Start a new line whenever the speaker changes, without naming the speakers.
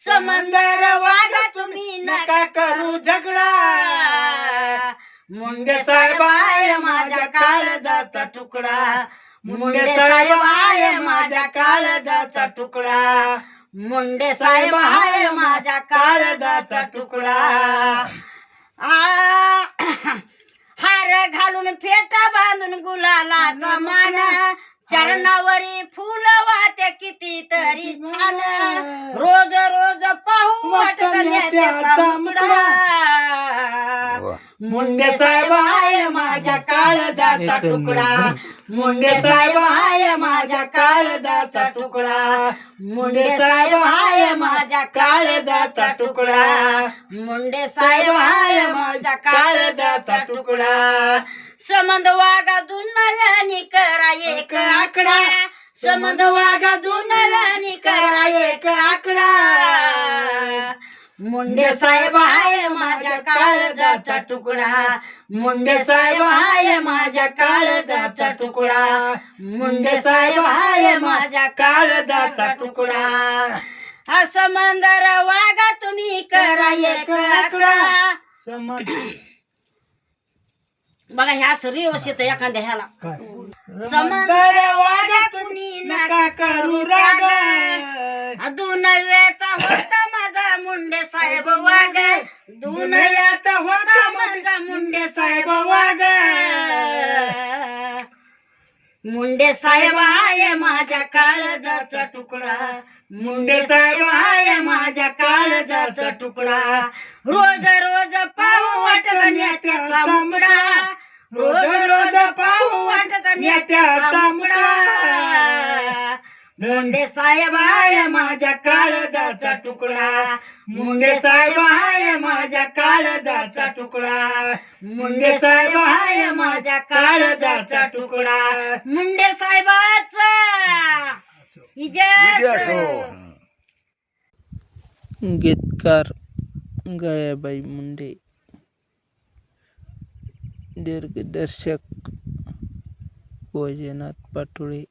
समंदर वागा तुम्ही नका करू झगडा, मुंडे साहेब आहे माझ्या काळजाचा तुकडा, मुंडे साहेब आहे माझ्या काळजाचा तुकडा, मुंडे साहेब आहे माझ्या काळजाचा तुकडा. हार घालून फेटा बांधून गुलालाचा मान, चरणावरी फुल वाहते किती तरी छान, रोज रोज पाहू वाटत नेत्याचा मुकडा. मुंडे साहेब आहे माझ्या काळजाचा तुकडा, मुंडे साहेब आहे माझ्या काळजाचा तुकडा, मुंडे साहेब आहे माझ्या काळजाचा तुकडा, मुंडे साहेब आहे माझ्या काळजाचा तुकडा. समंद वागा दुनव्यानी करा एक आकडा, समंद वागा दुनव्यानी करा एक आकडा, मुंडे साहेब आहे माझ्या काळजाचा तुकडा, मुंडे साहेब आहे माझ्या काळजाचा तुकडा, मुंडे साहेब आहे माझ्या काळजाचा तुकडा. हा समंदर वागा तुम्ही करा एक आकडा. बघा ह्या सरी व्यवस्थित एखाद्या ह्याला समंदर वागा तुम्ही नका करू राग, दुनव्याचा होता माझा मुंडे साहेब वाग, दुनव्याचा होता माझा मुंडे साहेब वाग, मुंडे साहेब आहे माझ्या काळजाचा तुकडा, मुंडे साहेब आहे माझ्या काळजाचा तुकडा, रोज रोज पाहू वाटत नेत्याचा मुकडा, रोज रोज पाहू वाटत नेत्याचा मुकडा. मुंडे साहेब आहे माझ्या काळजाचा तुकडा, मुंडे साहेब आहे माझ्या काळजाचा तुकडा, मुंडे साहेब आहे माझ्या काळजाचा तुकडा, मुंडे साहेबाचा
गीतकार गयाबाई मुंडे, दिग्दर्शक वैजनाथ पाटोळे.